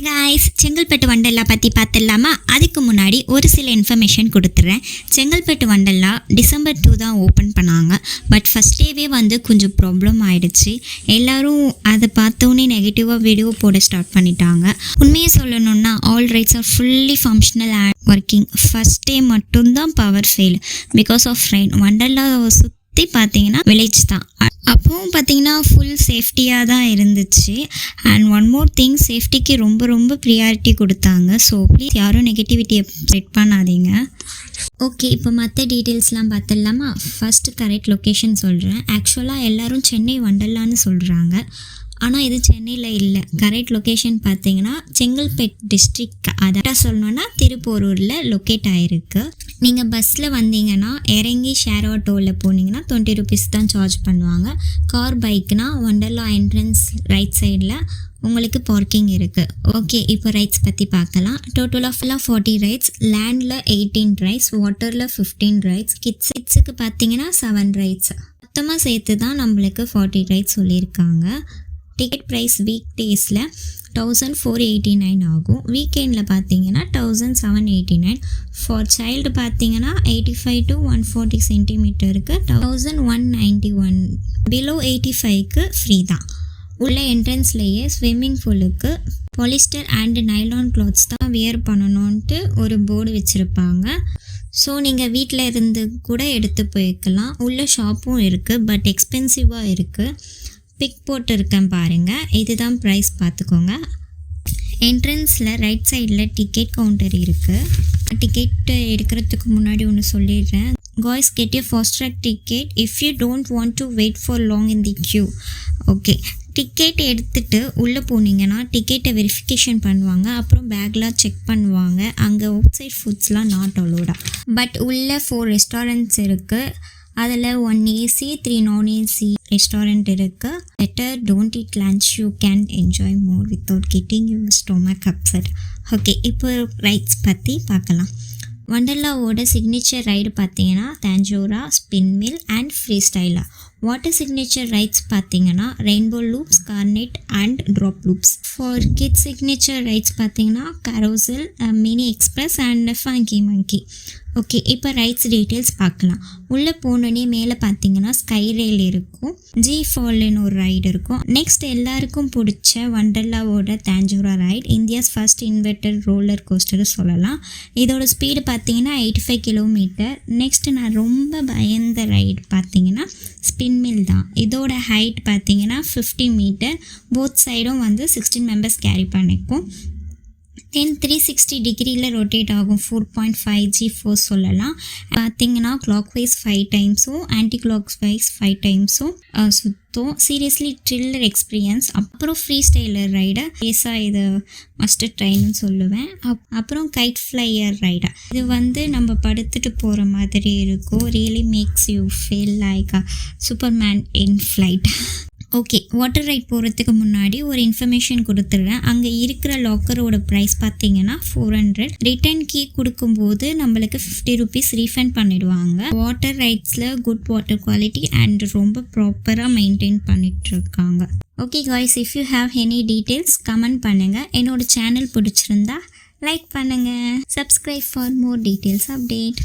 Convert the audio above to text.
Hi guys, Chengalpattu வண்டல்லா பற்றி பார்த்துடலாமா? அதுக்கு முன்னாடி ஒரு சில இன்ஃபர்மேஷன் கொடுத்துட்றேன். செங்கல்பட்டு வண்டல்லா December 2 தான் ஓப்பன் பண்ணாங்க. பட் ஃபஸ்ட் டேவே கொஞ்சம் ப்ராப்ளம் ஆகிடுச்சு. எல்லோரும் அதை பார்த்தோன்னே நெகட்டிவாக வீடியோ போட ஸ்டார்ட் பண்ணிட்டாங்க. உண்மையை சொல்லணுன்னா all rides are fully functional and working. First day மட்டும்தான் power fail because of rain. Wonderla சுற்றி பார்த்தீங்கன்னா வில்லேஜ் தான். அப்போவும் பார்த்தீங்கன்னா ஃபுல் சேஃப்டியாக தான் இருந்துச்சு. அண்ட் ஒன் மோர் திங், சேஃப்டிக்கு ரொம்ப ப்ரியாரிட்டி கொடுத்தாங்க. ஸோ ப்ளீஸ் யாரும் நெகட்டிவிட்டியை ஸ்ப்ரெட் பண்ணாதீங்க. ஓகே, இப்போ மற்ற டீட்டெயில்ஸ்லாம் பார்த்துடலாமா? ஃபஸ்ட்டு கரெக்ட் லொக்கேஷன் சொல்கிறேன். ஆக்சுவலாக எல்லோரும் சென்னை வண்டல்லான்னு சொல்கிறாங்க, ஆனால் இது சென்னையில் இல்லை. கரெக்ட் லொக்கேஷன் பார்த்தீங்கன்னா செங்கல்பேட் டிஸ்ட்ரிக்ட், அதான் சொல்லணுன்னா திருப்போரூரில் லொக்கேட் ஆகிருக்கு. நீங்கள் பஸ்ஸில் வந்தீங்கன்னா இறங்கி ஷேர் ஆட்டோவில் போனீங்கன்னா 20 rupees தான் சார்ஜ் பண்ணுவாங்க. கார் பைக்னால் வண்டல்லா என்ட்ரன்ஸ் ரைட் சைடில் உங்களுக்கு பார்க்கிங் இருக்குது. ஓகே, இப்போ ரைட்ஸ் பற்றி பார்க்கலாம். டோட்டலாக 40 ரைட்ஸ், லேண்டில் 18 ரைட்ஸ், வாட்டரில் 15 ரைட்ஸ், கிட்ஸுக்கு பார்த்தீங்கன்னா 7 ரைட்ஸ். மொத்தமாக சேர்த்து தான் நம்மளுக்கு 40 ரைட்ஸ் சொல்லியிருக்காங்க. டிக்கெட் ப்ரைஸ் வீக் டேஸில் 1489 ஆகும். வீக்கெண்டில் பார்த்தீங்கன்னா 1789. ஃபார் சைல்டு பார்த்தீங்கன்னா 85 to 140 சென்டிமீட்டருக்கு 1191. பிலோ 85க்கு ஃப்ரீ தான். உள்ள என்ட்ரன்ஸ்லேயே ஸ்விம்மிங் பூலுக்கு பாலிஸ்டர் அண்ட் நைலான் கிளாத்ஸ் தான் வியர் பண்ணணுன்ட்டு ஒரு போர்டு வச்சுருப்பாங்க. ஸோ நீங்கள் வீட்டில் இருந்து கூட எடுத்து போய்க்கலாம். உள்ள ஷாப்பும் இருக்குது, பட் எக்ஸ்பென்சிவாக இருக்குது. பிக் போட்டிருக்கேன் பாருங்கள், இதுதான் ப்ரைஸ் பார்த்துக்கோங்க. என்ட்ரன்ஸில் ரைட் சைடில் டிக்கெட் கவுண்டர் இருக்குது. டிக்கெட் எடுக்கிறதுக்கு முன்னாடி ஒன்று சொல்லிடுறேன். Guys, get you fast track ticket if you don't want to wait for long in the queue. Okay, ticket எடுத்துகிட்டு உள்ளே போனீங்கன்னா டிக்கெட்டை வெரிஃபிகேஷன் பண்ணுவாங்க. அப்புறம் பேக்லாம் செக் பண்ணுவாங்க. அங்கே அவுட் சைட் ஃபுட்ஸ்லாம் நாட் அலோடா. பட் உள்ளே 4 ரெஸ்டாரண்ட்ஸ் இருக்குது. அதில் 1 AC 3 non-AC ரெஸ்டாரண்ட் இருக்குது. Better don't eat lunch, you can enjoy more without getting your stomach upset. Okay, இப்போ ரைட்ஸ் பற்றி பார்க்கலாம். வண்டல்லாவோட சிக்னேச்சர் ரைடு பார்த்தீங்கன்னா தாஞ்சோரா, spin mill and free styler. Water signature rides பார்த்தீங்கன்னா ரெயின்போ லூப்ஸ், கார்னெட் and drop loops. For kids signature rides பார்த்தீங்கன்னா carousel, mini express and funky monkey. Okay, இப்போ ரைட்ஸ் டீட்டெயில்ஸ் பார்க்கலாம். உள்ளே போனோடனே மேலே பார்த்தீங்கன்னா ஸ்கை ரெயில் இருக்கும், ஜி ஃபால்னு ஒரு ரைடு இருக்கும். நெக்ஸ்ட் எல்லாருக்கும் பிடிச்ச வண்டல்லாவோட தாஞ்சோரா ride, India's first inverter roller coaster சொல்லலாம். இதோட ஸ்பீடு பார்த்தீங்கன்னா 85 கிலோமீட்டர். நெக்ஸ்ட் நான் ரொம்ப பயந்த ரைடு பார்த்தீங்கன்னா ஸ்பின் மில் தான். இதோட ஹைட் பார்த்தீங்கன்னா 50 மீட்டர். போத் சைடும் 16 மெம்பர்ஸ் கேரி பண்ணிக்கும். 360 டிகிரியில் ரொட்டேட் ஆகும். 4.5 G சொல்லலாம். பார்த்தீங்கன்னா கிளாக் வைஸ் 5 டைம்ஸும் ஆன்டி கிளாக் வைஸ் 5 டைம்ஸும் சுற்றும். Seriously thriller experience. அப்புறம் ஃப்ரீ ஸ்டைலர் ரைடை பேஸாக இது மஸ்ட் ட்ரைன்னு சொல்லுவேன். அப்புறம் கைட் ஃப்ளையர் ரைடை, இது நம்ம படுத்துட்டு போகிற மாதிரி இருக்கும். Really makes you feel like a Superman in flight. Okay, water right போகிறதுக்கு முன்னாடி ஒரு இன்ஃபர்மேஷன் கொடுத்துட்றேன். அங்கே இருக்கிற லாக்கரோட ப்ரைஸ் பார்த்தீங்கன்னா 400. ரிட்டர்ன் கீ கொடுக்கும்போது நம்மளுக்கு 50 rupees ரீஃபண்ட் பண்ணிடுவாங்க. வாட்டர் ரைட்ஸில் குட் வாட்டர் குவாலிட்டி அண்ட் ரொம்ப ப்ராப்பராக மெயின்டைன் பண்ணிகிட்ருக்காங்க. Okay guys, if you have any details comment பண்ணுங்கள். என்னோட சேனல் பிடிச்சிருந்தா லைக் பண்ணுங்கள். Subscribe for more details update.